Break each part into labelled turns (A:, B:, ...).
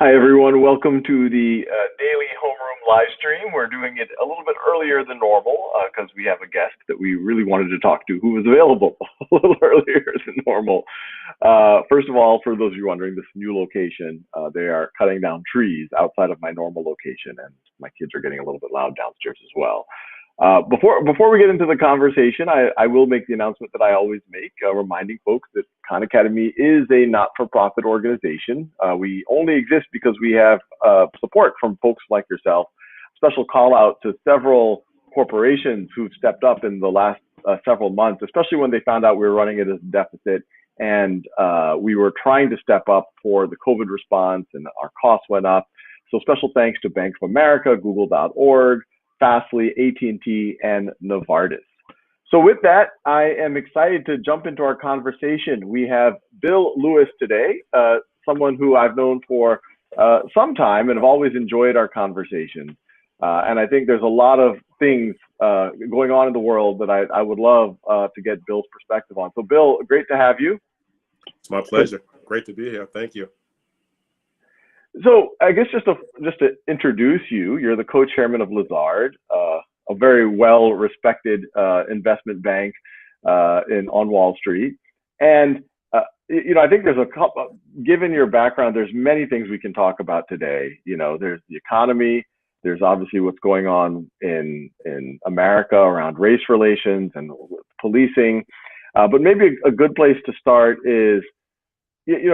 A: Hi, everyone. Welcome to the daily Homeroom live stream. We're doing it a little bit earlier than normal because we have a guest that we really wanted to talk to who was available a little earlier than normal. First of all, for those of you wondering, this new location, they are cutting down trees outside of my normal location, and my kids are getting a little bit loud downstairs as well. Before we get into the conversation, I will make the announcement that I always make, reminding folks that Khan Academy is a not-for-profit organization. We only exist because we have support from folks like yourself. Special call out to several corporations who've stepped up in the last several months, especially when they found out we were running it as a deficit and we were trying to step up for the COVID response and our costs went up. So special thanks to Bank of America, Google.org, Fastly, AT&T, and Novartis. So with that, I am excited to jump into our conversation. We have Bill Lewis today, someone who I've known for some time and have always enjoyed our conversation. And I think there's a lot of things going on in the world that I would love to get Bill's perspective on. So Bill, great to have you.
B: It's my pleasure. Great to be here. Thank you.
A: So I guess just to introduce you, you're the co-chairman of Lazard, a very well-respected investment bank on Wall Street. And I think there's a couple. Given your background, there's many things we can talk about today. There's the economy. There's obviously what's going on in America around race relations and policing. But maybe a good place to start is,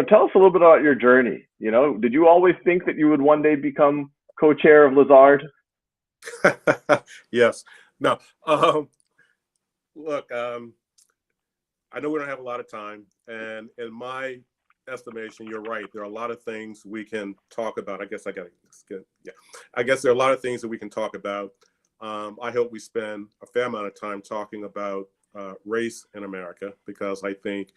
A: tell us a little bit about your journey. Did you always think that you would one day become co-chair of Lazard?
B: Yes. No. Look, I know we don't have a lot of time, and in my estimation, you're right. There are a lot of things we can talk about. I guess there are a lot of things that we can talk about. I hope we spend a fair amount of time talking about race in America, because I think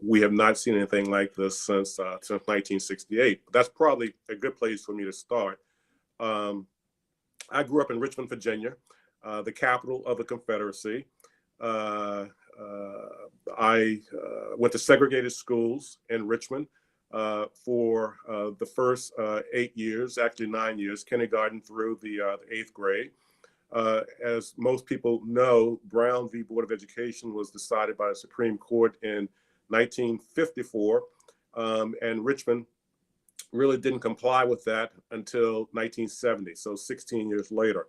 B: we have not seen anything like this since 1968. But that's probably a good place for me to start. I grew up in Richmond, Virginia, the capital of the Confederacy. I went to segregated schools in Richmond for the first 8 years, actually 9 years, kindergarten through the 8th grade. As most people know, Brown v. Board of Education was decided by the Supreme Court in 1954, and Richmond really didn't comply with that until 1970, so 16 years later.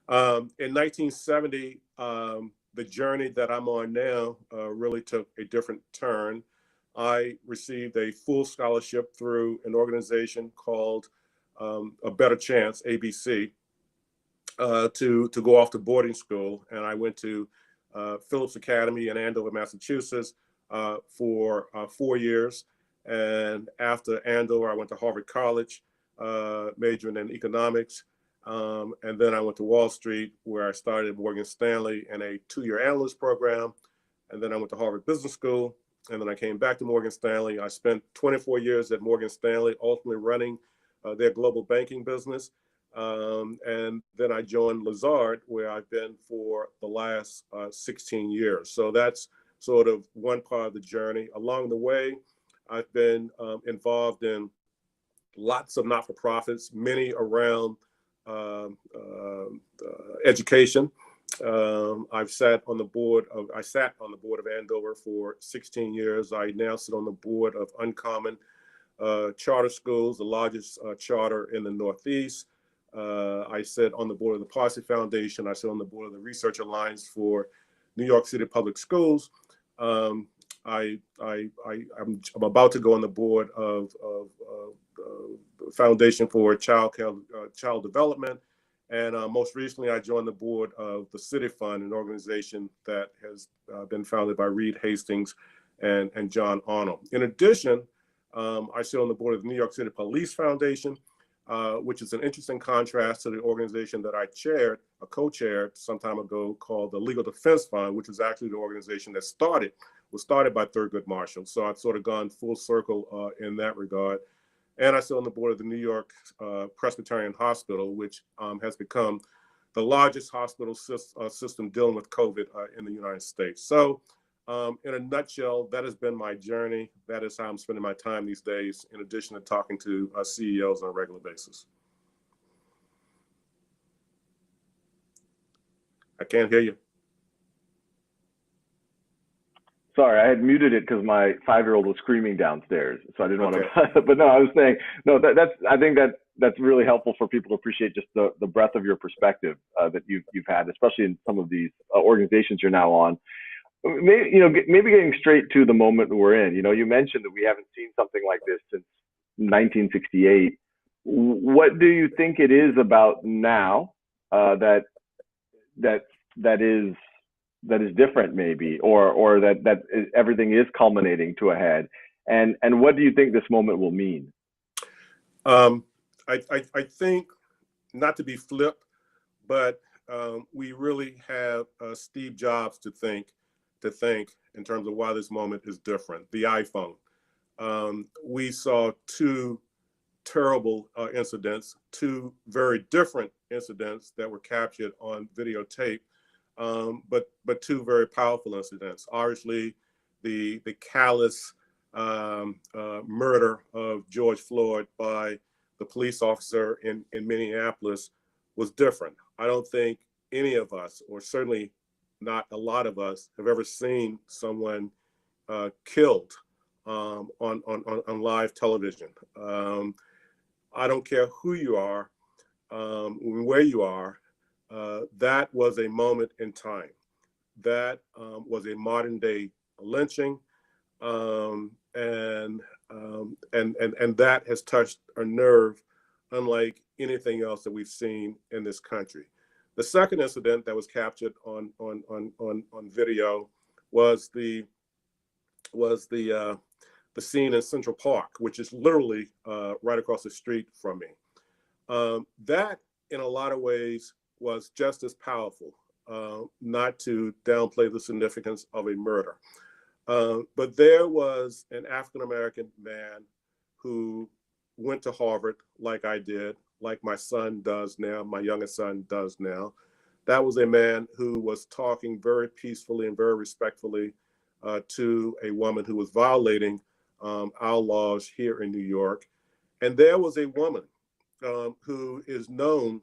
B: In 1970, the journey that I'm on now really took a different turn. I received a full scholarship through an organization called A Better Chance, ABC, to go off to boarding school. And I went to Phillips Academy in Andover, Massachusetts for 4 years. And after Andover, I went to Harvard College, majoring in economics. And then I went to Wall Street, where I started at Morgan Stanley in a 2-year analyst program. And then I went to Harvard Business School. And then I came back to Morgan Stanley. I spent 24 years at Morgan Stanley, ultimately running their global banking business. And then I joined Lazard, where I've been for the last 16 years. So that's sort of one part of the journey. Along the way, I've been involved in lots of not-for-profits, many around education. I sat on the board of Andover for 16 years. I now sit on the board of Uncommon Charter Schools, the largest charter in the Northeast. I sit on the board of the Parsley Foundation. I sit on the board of the Research Alliance for New York City Public Schools. I'm about to go on the board of Foundation for Child Development. And most recently, I joined the board of the City Fund, an organization that has been founded by Reed Hastings and John Arnold. In addition, I sit on the board of the New York City Police Foundation, which is an interesting contrast to the organization that I co-chaired some time ago, called the Legal Defense Fund, which is actually the organization that was started by Thurgood Marshall. So I've sort of gone full circle in that regard. And I sit on the board of the New York Presbyterian Hospital, which has become the largest hospital system dealing with COVID in the United States. So In a nutshell, that has been my journey. That is how I'm spending my time these days, in addition to talking to CEOs on a regular basis. I can't hear you.
A: Sorry, I had muted it because my 5-year-old was screaming downstairs, so I didn't want to. But no, I was saying no. I think that's really helpful for people to appreciate just the breadth of your perspective that you've had, especially in some of these organizations you're now on. Maybe getting straight to the moment we're in. You mentioned that we haven't seen something like this since 1968. What do you think it is about now that is different, maybe, or that everything is culminating to a head, and what do you think this moment will mean?
B: I think, not to be flip, but we really have Steve Jobs to thank in terms of why this moment is different. The iPhone. We saw two terrible incidents, two very different incidents that were captured on videotape, but two very powerful incidents. Obviously, the callous murder of George Floyd by the police officer in Minneapolis was different. I don't think any of us, or certainly not a lot of us, have ever seen someone killed on live television. I don't care who you are, where you are. That was a moment in time. That was a modern day lynching, and that has touched a nerve unlike anything else that we've seen in this country. The second incident that was captured on video was the scene in Central Park, which is literally right across the street from me. That, in a lot of ways, was just as powerful, not to downplay the significance of a murder. But there was an African-American man who went to Harvard like I did, like my son does now, my youngest son does now. That was a man who was talking very peacefully and very respectfully to a woman who was violating our laws here in New York. And there was a woman who is known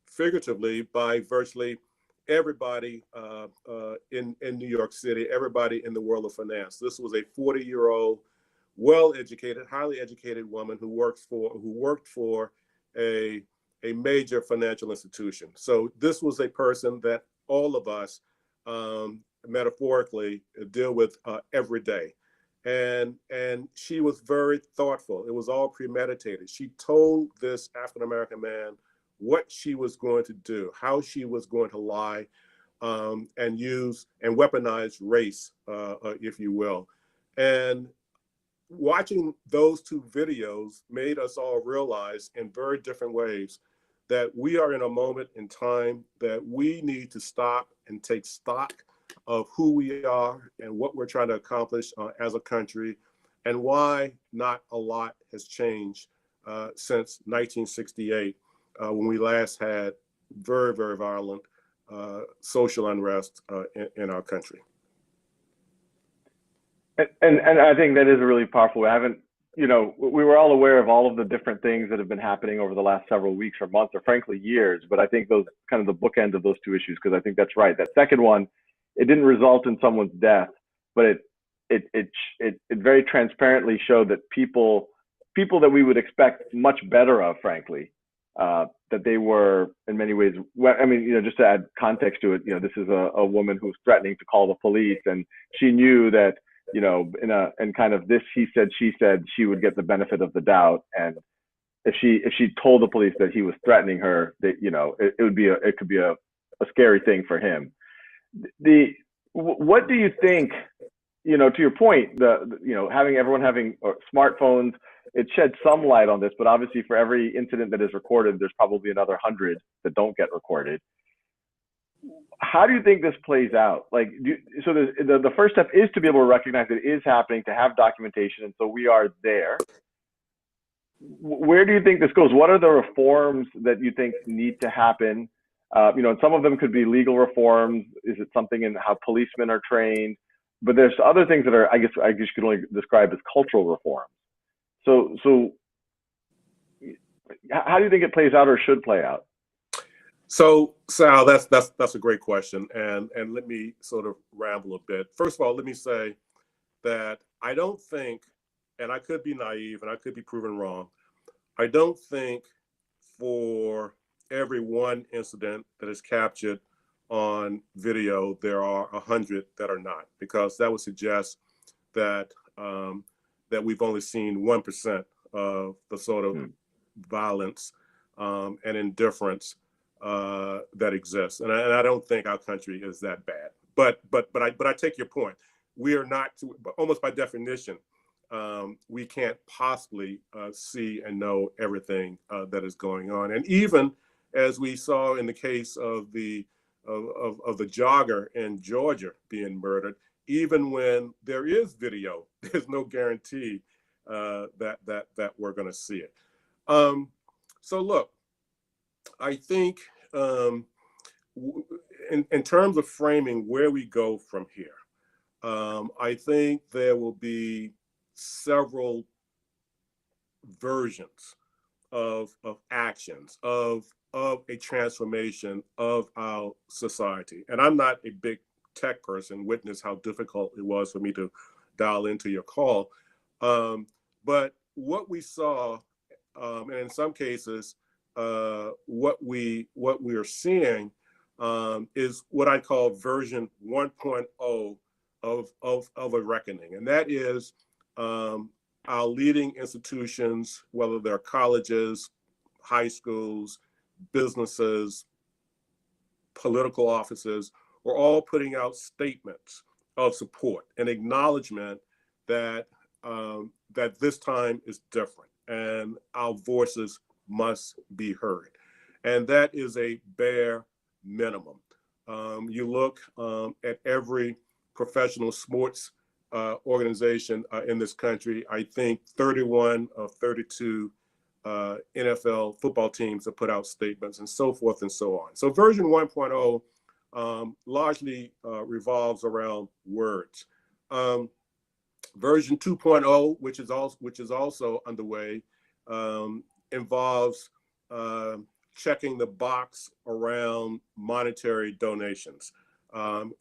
B: figuratively by virtually everybody in New York City, everybody in the world of finance. This was a 40-year-old, well-educated, highly educated woman who worked for a major financial institution. So this was a person that all of us metaphorically deal with every day. And she was very thoughtful. It was all premeditated. She told this African-American man what she was going to do, how she was going to lie, and use and weaponize race, if you will. And watching those two videos made us all realize in very different ways that we are in a moment in time that we need to stop and take stock of who we are and what we're trying to accomplish as a country, and why not a lot has changed since 1968, when we last had very, very violent social unrest in our country.
A: And I think that is really powerful. We were all aware of all of the different things that have been happening over the last several weeks or months, or frankly years. But I think those kind of the bookends of those two issues, because I think that's right. That second one, it didn't result in someone's death, but it very transparently showed that people that we would expect much better of, frankly, that they were in many ways. I mean, just to add context to it, this is a woman who was threatening to call the police, and she knew that, in kind of this he said, she would get the benefit of the doubt, and if she told the police that he was threatening her, that it could be a scary thing for him. What do you think? To your point, everyone having smartphones, it sheds some light on this, but obviously for every incident that is recorded, there's probably another 100 that don't get recorded. How do you think this plays out? So the first step is to be able to recognize that it is happening, to have documentation, and so we are there. Where do you think this goes? What are the reforms that you think need to happen? And some of them could be legal reforms. Is it something in how policemen are trained? but there's other things that are, I guess you could only describe as cultural reforms. So how do you think it plays out or should play out?
B: So, Sal, that's a great question, and let me sort of ramble a bit. First of all, let me say that I don't think, and I could be naive and I could be proven wrong, I don't think for every one incident that is captured on video, there are 100 that are not, because that would suggest that that we've only seen 1% of the sort of violence and indifference that exists, and I don't think our country is that bad. But I take your point. We are not, almost by definition, we can't possibly see and know everything that is going on. And even as we saw in the case of the jogger in Georgia being murdered, even when there is video, there's no guarantee that we're going to see it. So look, I think in terms of framing where we go from here, I think there will be several versions of actions of a transformation of our society. And I'm not a big tech person. Witness how difficult it was for me to dial into your call. But what we saw, and in some cases, what we are seeing is what I call version 1.0 of a reckoning, and that is our leading institutions, whether they're colleges, high schools, businesses, political offices, are all putting out statements of support and acknowledgement that that this time is different and our voices must be heard. And that is a bare minimum. You look at every professional sports organization in this country, I think 31 of 32 NFL football teams have put out statements, and so forth and so on. So version 1.0 largely revolves around words. Version 2.0, which is also underway, involves checking the box around monetary donations,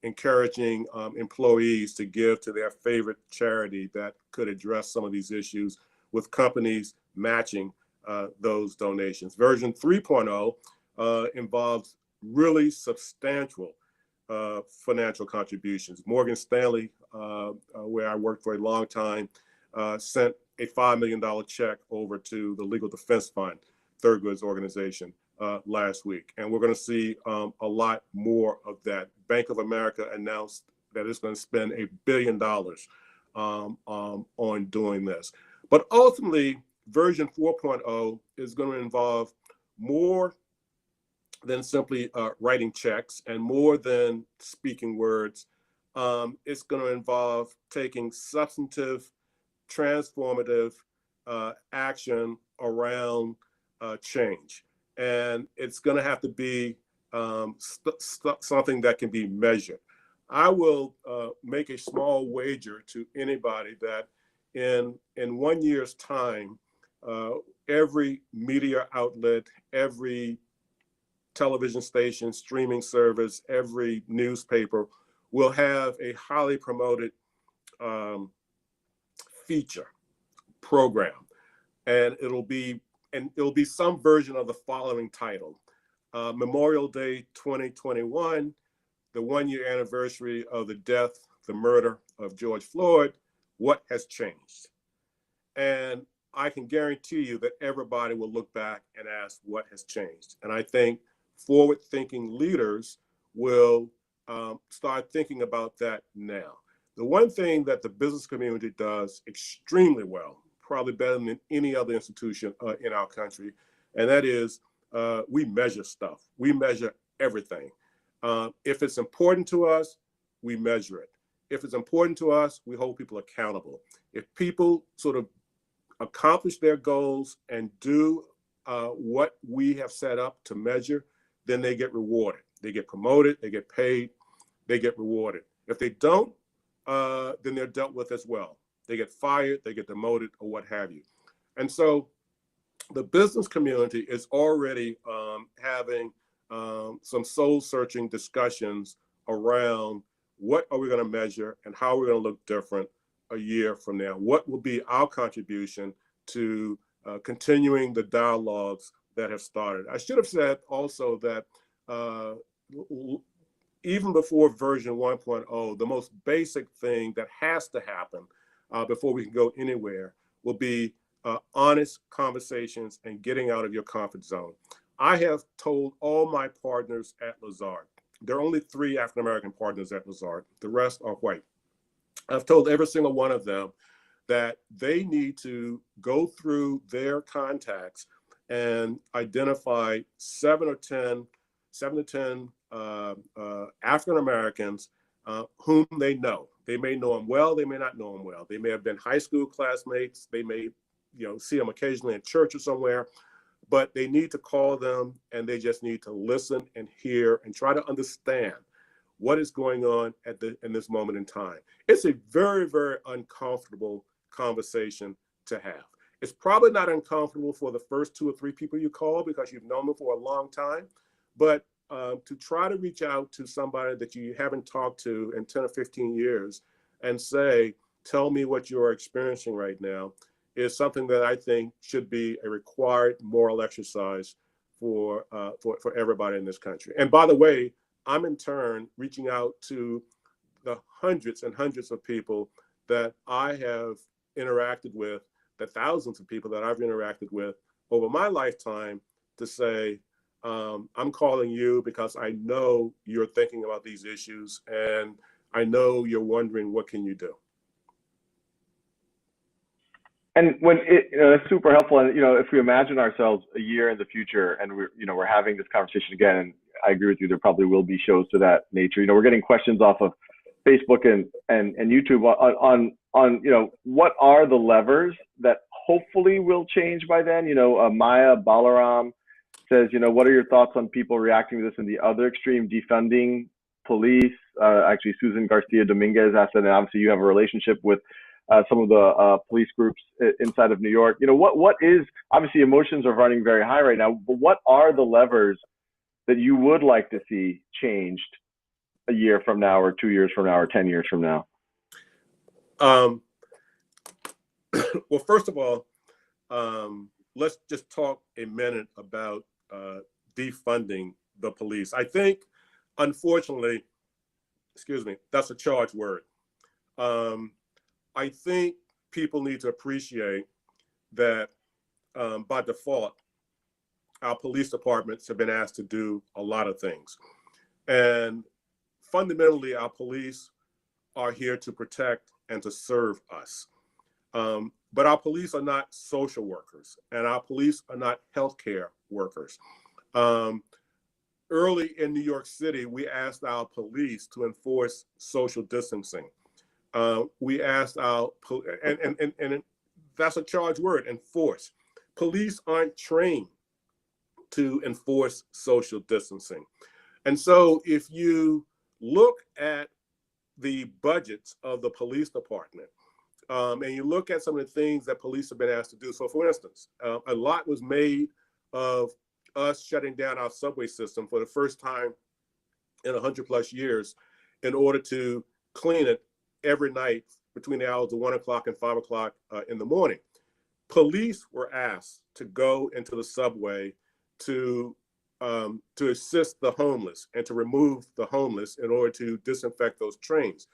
B: encouraging employees to give to their favorite charity that could address some of these issues, with companies matching those donations. Version 3.0 involves really substantial financial contributions. Morgan Stanley, where I worked for a long time, sent a $5 million check over to the Legal Defense Fund, Thurgood's organization, last week. And we're going to see a lot more of that. Bank of America announced that it's going to spend $1 billion on doing this. But ultimately, version 4.0 is going to involve more than simply writing checks and more than speaking words. It's going to involve taking substantive, transformative action around change. And it's going to have to be something that can be measured. I will make a small wager to anybody that in 1 year's time, every media outlet, every television station, streaming service, every newspaper will have a highly promoted feature program, and it'll be some version of the following title: Memorial Day 2021, the 1-year anniversary of the death, the murder of George Floyd. What has changed? And I can guarantee you that everybody will look back and ask, what has changed? And I think forward-thinking leaders will start thinking about that now. The one thing that the business community does extremely well, probably better than any other institution in our country, and that is we measure stuff. We measure everything. If it's important to us, we measure it. If it's important to us, we hold people accountable. If people sort of accomplish their goals and do what we have set up to measure, then they get rewarded. They get promoted, they get paid, they get rewarded. If they don't, then they're dealt with as well. They get fired, they get demoted, or what have you. And so the business community is already having some soul-searching discussions around what are we going to measure and how we're going to look different a year from now. What will be our contribution to continuing the dialogues that have started? I should have said also that even before version 1.0, the most basic thing that has to happen before we can go anywhere will be honest conversations and getting out of your comfort zone. I have told all my partners at Lazard, there are only 3 African-American partners at Lazard, the rest are white. I've told every single one of them that they need to go through their contacts and identify 7 to 10 African-Americans whom they know. They may know them well, they may not know them well. They may have been high school classmates, they may see them occasionally in church or somewhere, but they need to call them and they just need to listen and hear and try to understand what is going on in this moment in time. It's a very, very uncomfortable conversation to have. It's probably not uncomfortable for the first 2 or 3 people you call because you've known them for a long time, but to try to reach out to somebody that you haven't talked to in 10 or 15 years and say, tell me what you're experiencing right now, is something that I think should be a required moral exercise for everybody in this country. And by the way, I'm in turn reaching out to the hundreds and hundreds of people that I have interacted with, the thousands of people that I've interacted with over my lifetime to say, I'm calling you because I know you're thinking about these issues and I know you're wondering what can you do.
A: And when it's super helpful. And if we imagine ourselves a year in the future, and we're having this conversation again, and I agree with you, there probably will be shows to that nature. We're getting questions off of Facebook and YouTube on what are the levers that hopefully will change by then. Maya Balaram says, what are your thoughts on people reacting to this in the other extreme, defunding police? Actually, Susan Garcia Dominguez asked that, and obviously you have a relationship with some of the police groups inside of New York. What is, obviously emotions are running very high right now, but what are the levers that you would like to see changed a year from now, or 2 years from now, or 10 years from now?
B: Well, first of all, let's just talk a minute about defunding the police. I think, unfortunately, that's a charged word. I think people need to appreciate that by default, our police departments have been asked to do a lot of things. And fundamentally, our police are here to protect and to serve us. But our police are not social workers, and our police are not healthcare workers. Early in New York City, we asked our police to enforce social distancing. We asked our, and that's a charged word, enforce. Police aren't trained to enforce social distancing. And so if you look at the budgets of the police department, and you look at some of the things that police have been asked to do. So for instance, a lot was made of us shutting down our subway system for the first time in 100+ years in order to clean it every night between the hours of 1 o'clock and 5 o'clock in the morning. Police were asked to go into the subway to assist the homeless and to remove the homeless in order to disinfect those trains.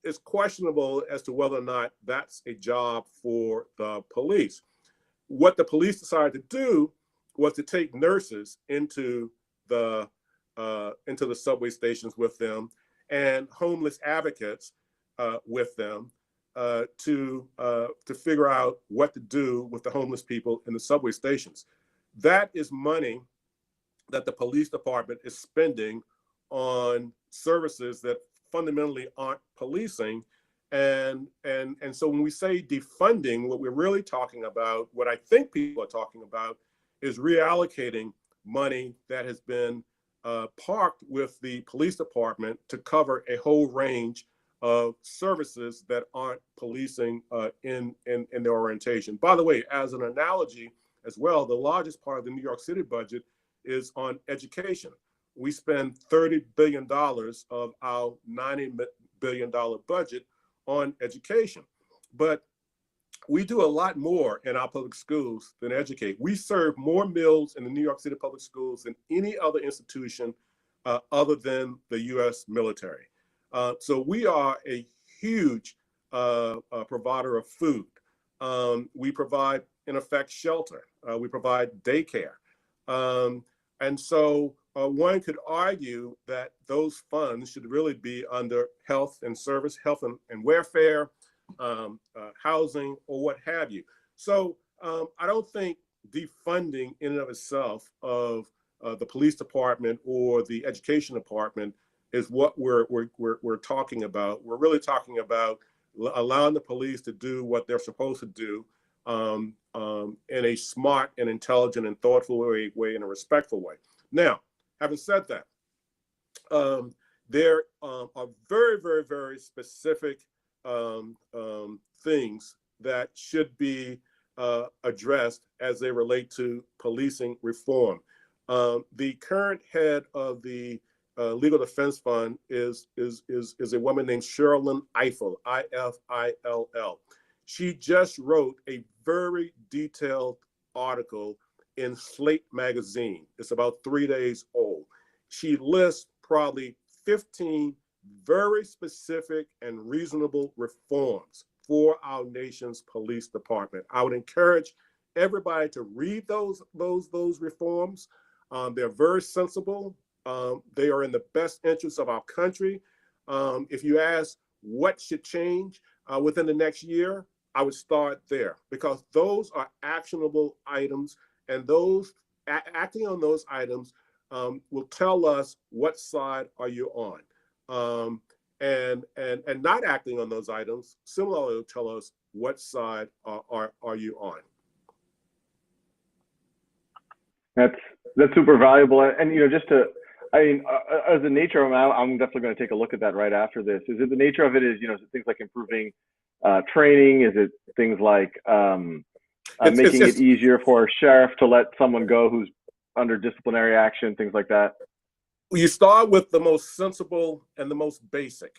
B: It's questionable as to whether or not that's a job for the police. What the police decided to do was to take nurses into the subway stations with them, and homeless advocates with them to figure out what to do with the homeless people in the subway stations. That is money that the police department is spending on services that fundamentally aren't policing. And so when we say defunding, what we're really talking about, what I think people are talking about, is reallocating money that has been parked with the police department to cover a whole range of services that aren't policing in their orientation. By the way, as an analogy as well, the largest part of the New York City budget is on education. We spend $30 billion of our $90 billion budget on education. But we do a lot more in our public schools than educate. We serve more meals in the New York City public schools than any other institution other than the U.S. military. So we are a huge provider of food. We provide, in effect, shelter. We provide daycare. And so one could argue that those funds should really be under health and service, health and welfare, housing, or what have you. So I don't think defunding in and of itself of the police department or the education department is what we're talking about. We're really talking about allowing the police to do what they're supposed to do in a smart and intelligent and thoughtful way, in a respectful way. Now, having said that, there are very, very, very specific things that should be addressed as they relate to policing reform. The current head of the Legal Defense Fund is a woman named Sherilyn Ifill, I-F-I-L-L. She just wrote a very detailed article in Slate magazine. It's about 3 days old. She lists probably 15 very specific and reasonable reforms for our nation's police department. I would encourage everybody to read those reforms. They're very sensible. They are in the best interest of our country. If you ask what should change within the next year, I would start there, because those are actionable items, and those acting on those items will tell us what side are you on. And not acting on those items similarly will tell us what side are you on.
A: That's super valuable. And just to, as the nature of it, I'm definitely going to take a look at that right after this. Is it the nature of it is, is it things like improving training? Is it things like making it easier for a sheriff to let someone go who's under disciplinary action, things like that?
B: You start with the most sensible and the most basic.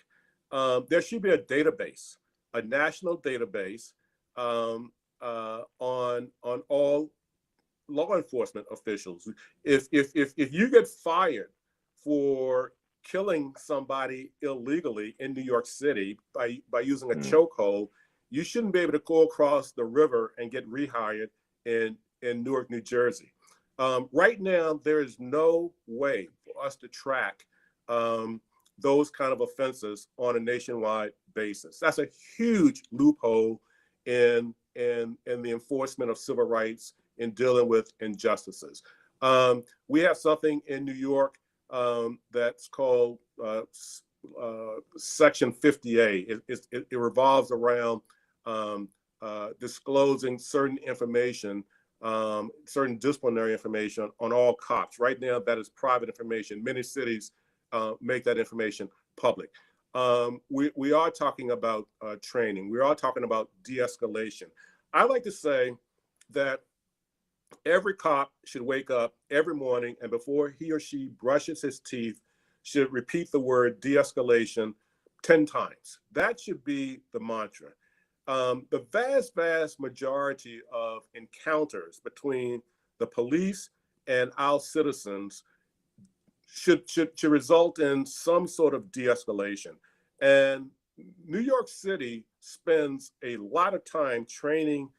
B: There should be a database, a national database on all law enforcement officials. If you get fired for killing somebody illegally in New York City by using a chokehold, you shouldn't be able to go across the river and get rehired in Newark, New Jersey. Right now, there is no way for us to track those kind of offenses on a nationwide basis. That's a huge loophole in the enforcement of civil rights in dealing with injustices. We have something in New York that's called Section 50A. It revolves around disclosing certain information, certain disciplinary information on all cops. Right now, that is private information. Many cities make that information public. We are talking about training. We are talking about de-escalation. I like to say that every cop should wake up every morning, and before he or she brushes his teeth, should repeat the word de-escalation 10 times. That should be the mantra. The vast majority of encounters between the police and our citizens should result in some sort of de-escalation. And New York City spends a lot of time training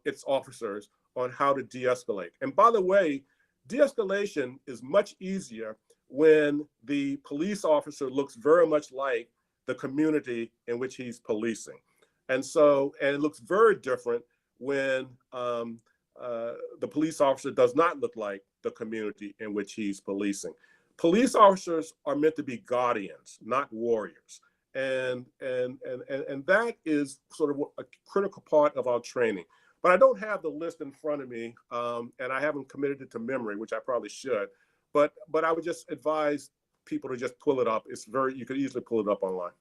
B: its officers on how to de-escalate. And by the way, de-escalation is much easier when the police officer looks very much like the community in which he's policing. And it looks very different when the police officer does not look like the community in which he's policing. Police officers are meant to be guardians, not warriors. And that is sort of a critical part of our training. But I don't have the list in front of me, and I haven't committed it to memory, which I probably should. But I would just advise people to just pull it up. You could easily pull it up online.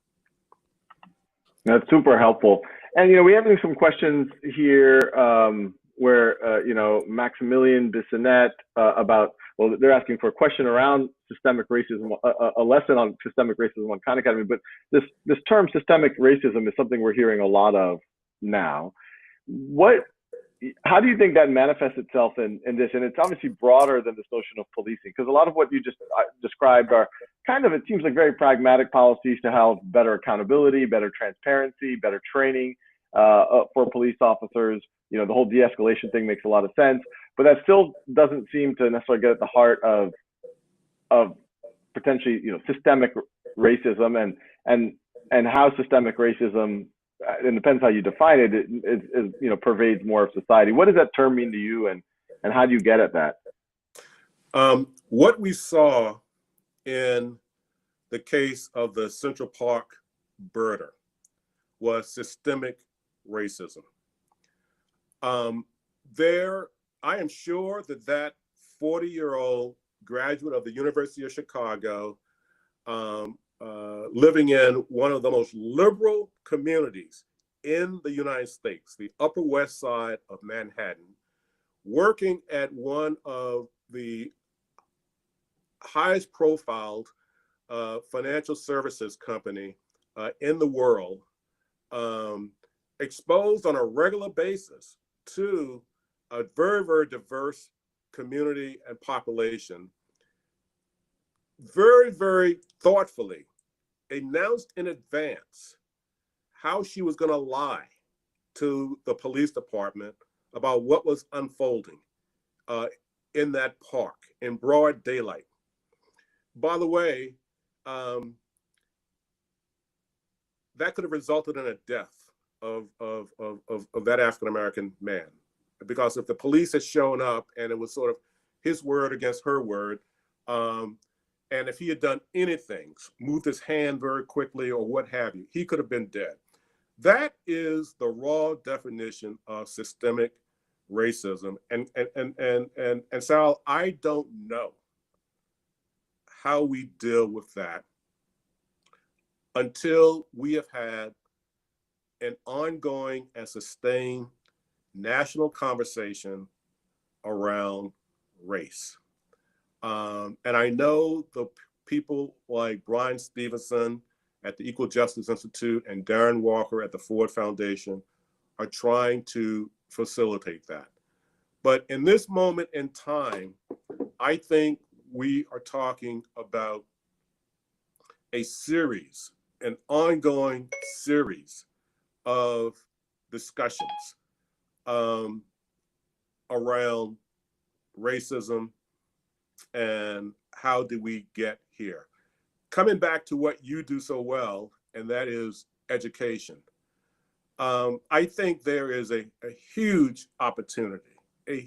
A: That's super helpful. And we have some questions here where Maximilian Bissonette about, well, they're asking for a question around systemic racism, a lesson on systemic racism on Khan Academy. But this term systemic racism is something we're hearing a lot of now. How do you think that manifests itself in this? And it's obviously broader than this notion of policing, because a lot of what you just described are kind of, it seems like, very pragmatic policies to have better accountability, better transparency, better training for police officers. The whole de-escalation thing makes a lot of sense, but that still doesn't seem to necessarily get at the heart of potentially systemic racism and how systemic racism, it depends how you define it, is pervades more of society. What does that term mean to you, and how do you get at that?
B: What we saw in the case of the Central Park birder was systemic racism. I am sure that 40-year-old graduate of the University of Chicago, living in one of the most liberal communities in the United States, the Upper West Side of Manhattan, working at one of the highest profiled financial services company in the world, exposed on a regular basis to a very, very diverse community and population, very, very thoughtfully announced in advance how she was going to lie to the police department about what was unfolding in that park in broad daylight. By the way, that could have resulted in a death of that African-American man. Because if the police had shown up and it was sort of his word against her word, and if he had done anything, moved his hand very quickly or what have you, he could have been dead. That is the raw definition of systemic racism. And Sal, I don't know how we deal with that until we have had an ongoing and sustained national conversation around race. And I know the people like Brian Stevenson at the Equal Justice Institute and Darren Walker at the Ford Foundation are trying to facilitate that. But in this moment in time, I think we are talking about an ongoing series of discussions around racism and how do we get here. Coming back to what you do so well, and that is education. I think there is a huge opportunity, a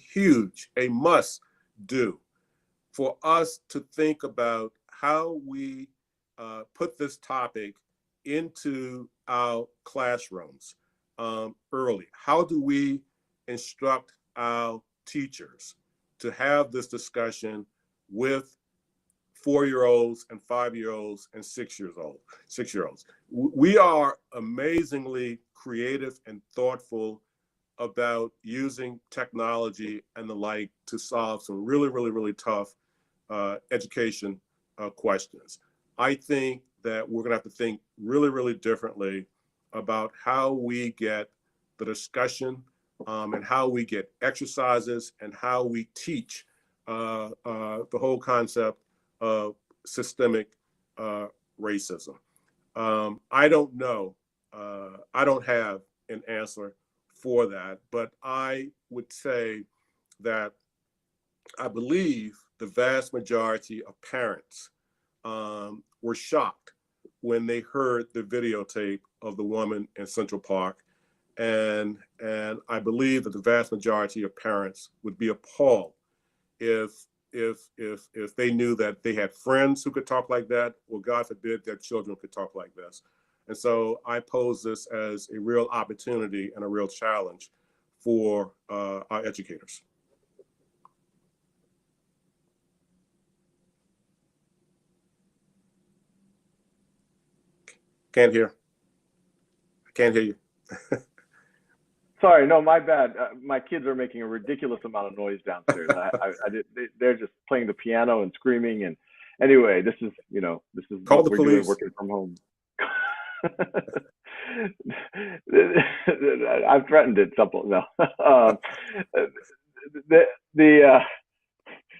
B: must do for us to think about how we put this topic into our classrooms early. How do we instruct our teachers to have this discussion with 4-year-olds and 5-year-olds and 6-year-olds? We are amazingly creative and thoughtful about using technology and the like to solve some really, really, really tough education questions. I think that we're going to have to think really, really differently about how we get the discussion and how we get exercises and how we teach the whole concept of systemic racism. I don't know. I don't have an answer for that, but I would say that I believe the vast majority of parents were shocked when they heard the videotape of the woman in Central Park. And I believe that the vast majority of parents would be appalled if they knew that they had friends who could talk like that, or God forbid their children could talk like this. And so I pose this as a real opportunity and a real challenge for our educators. Can't hear. Can't hear you.
A: Sorry, no, my bad. My kids are making a ridiculous amount of noise downstairs. They're just playing the piano and screaming. And anyway, this is
B: Call
A: what
B: the
A: we're doing
B: police.
A: working from home. I've threatened it. No.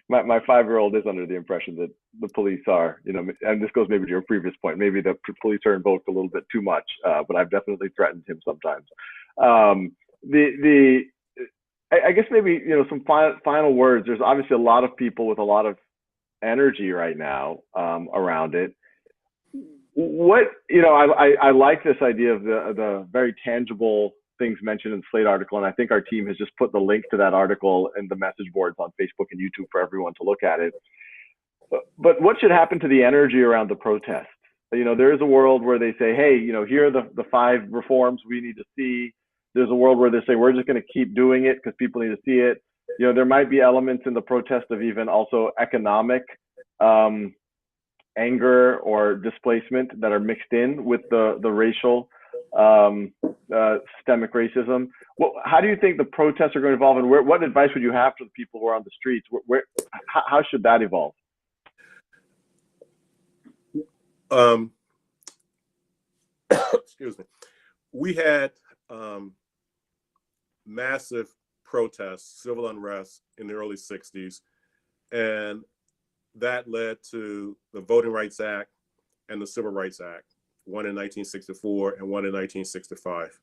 A: My 5-year-old is under the impression that the police are, and this goes maybe to your previous point, maybe the police are invoked a little bit too much, but I've definitely threatened him sometimes. I guess maybe, some final words. There's obviously a lot of people with a lot of energy right now around it. What, I like this idea of the very tangible things mentioned in the Slate article, and I think our team has just put the link to that article in the message boards on Facebook and YouTube for everyone to look at it. But what should happen to the energy around the protests? There is a world where they say, hey, here are the 5 reforms we need to see. There's a world where they say, we're just going to keep doing it because people need to see it. There might be elements in the protest of even also economic anger or displacement that are mixed in with the racial systemic racism. How do you think the protests are going to evolve, and what advice would you have to the people who are on the streets? How should that evolve?
B: Excuse me. We had massive protests, civil unrest in the early 60s, and that led to the Voting Rights Act and the Civil Rights Act, one in 1964 and one in 1965.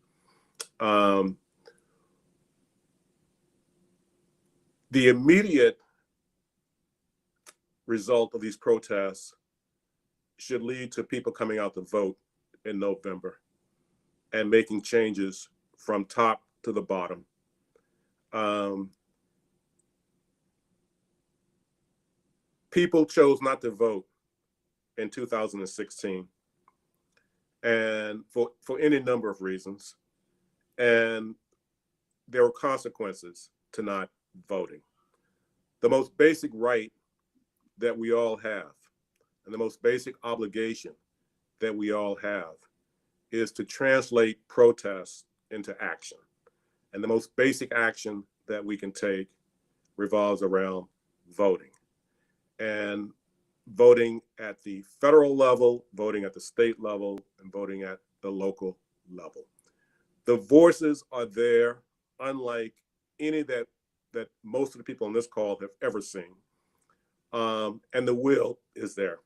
B: The immediate result of these protests should lead to people coming out to vote in November and making changes from top to the bottom. People chose not to vote in 2016, and for any number of reasons, and there were consequences to not voting. The most basic right that we all have, and the most basic obligation that we all have, is to translate protests into action. And the most basic action that we can take revolves around voting. And voting at the federal level, voting at the state level, and voting at the local level. The voices are there, unlike any that most of the people on this call have ever seen. And the will is there.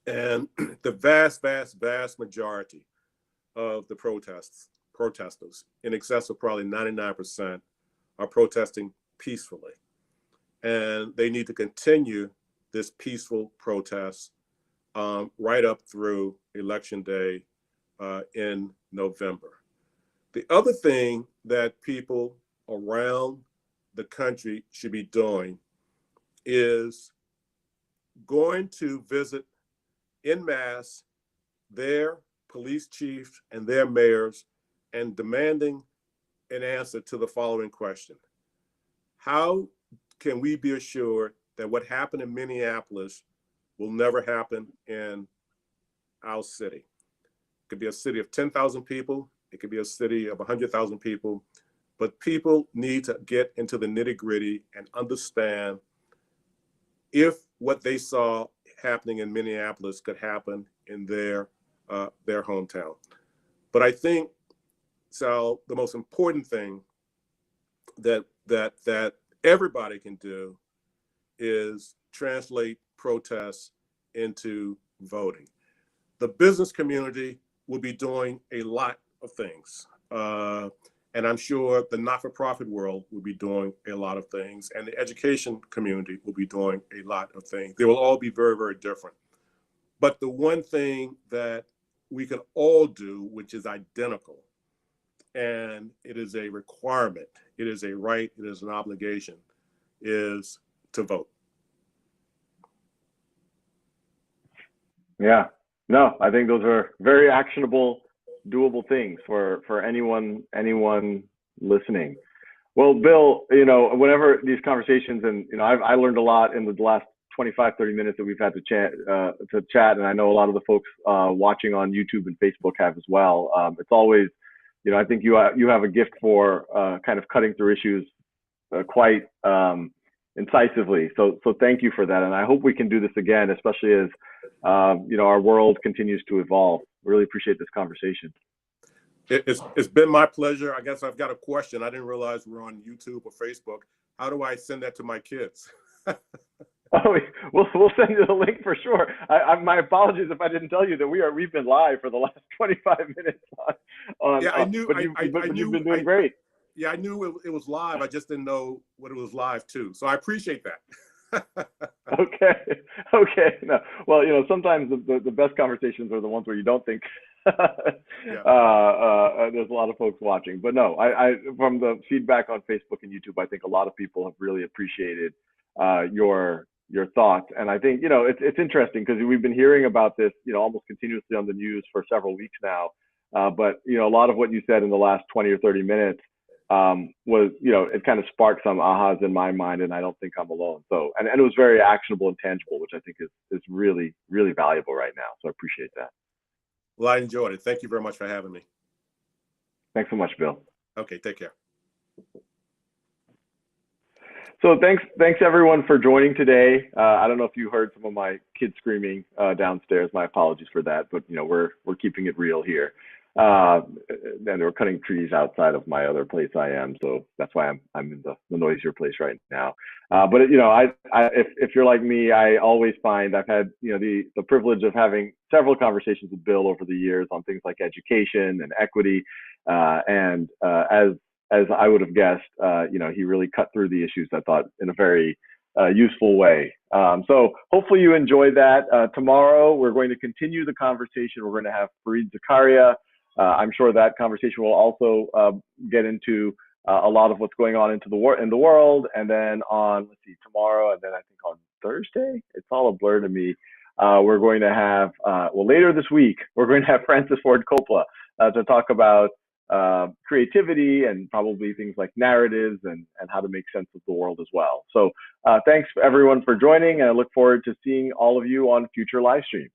B: And the vast, vast, vast majority of the protesters, in excess of probably 99%, are protesting peacefully. And they need to continue this peaceful protest right up through Election Day in November. The other thing that people around the country should be doing is going to visit en masse their police chiefs and their mayors and demanding an answer to the following question: how can we be assured that what happened in Minneapolis will never happen in our city? It could be a city of 10,000 people. It could be a city of 100,000 people. But people need to get into the nitty-gritty and understand if what they saw happening in Minneapolis could happen in their hometown. But I think, Sal, the most important thing that everybody can do is translate protests into voting. The business community will be doing a lot of things. And I'm sure the not-for-profit world will be doing a lot of things, and the education community will be doing a lot of things. They will all be very, very different. But the one thing that we can all do, which is identical, and it is a requirement, it is a right, it is an obligation, is to vote.
A: Yeah, no, I think those are very actionable, doable things for anyone listening. Well, Bill, whenever these conversations, and I learned a lot in the last 25, 30 minutes that we've had to chat, and I know a lot of the folks watching on YouTube and Facebook have as well. It's always, I think you have a gift for kind of cutting through issues quite incisively. So thank you for that, and I hope we can do this again, especially as our world continues to evolve. Really appreciate this conversation.
B: It's been my pleasure. I guess I've got a question. I didn't realize we're on YouTube or Facebook. How do I send that to my kids?
A: Oh, we'll send you the link for sure. My apologies if I didn't tell you that we've been live for the last 25 minutes on
B: yeah, I knew.
A: But you've been doing great.
B: Yeah, I knew it was live. I just didn't know what it was live to. So I appreciate that.
A: Okay. No. Well, sometimes the best conversations are the ones where you don't think there's a lot of folks watching. But no, I from the feedback on Facebook and YouTube, I think a lot of people have really appreciated your thoughts. And I think, it's interesting because we've been hearing about this, almost continuously on the news for several weeks now. But, a lot of what you said in the last 20 or 30 minutes was, it kind of sparked some ahas in my mind, and I don't think I'm alone. So, and it was very actionable and tangible, which I think is really, really valuable right now. So I appreciate that.
B: Well, I enjoyed it. Thank you very much for having me.
A: Thanks so much, Bill.
B: Okay, take care.
A: So thanks everyone for joining today. I don't know if you heard some of my kids screaming downstairs. My apologies for that, but we're keeping it real here. And we're cutting trees outside of my other place I am, so that's why I'm in the noisier place right now. But if you're like me, I always find I've had the privilege of having several conversations with Bill over the years on things like education and equity, and as I would have guessed, he really cut through the issues, I thought, in a very useful way. So hopefully you enjoyed that. Tomorrow, we're going to continue the conversation. We're going to have Fareed Zakaria. I'm sure that conversation will also get into a lot of what's going on in the world. And then on, tomorrow, and then I think on Thursday, it's all a blur to me. We're going to have, later this week, we're going to have Francis Ford Coppola to talk about creativity and probably things like narratives and how to make sense of the world as well. So thanks everyone for joining, and I look forward to seeing all of you on future live streams.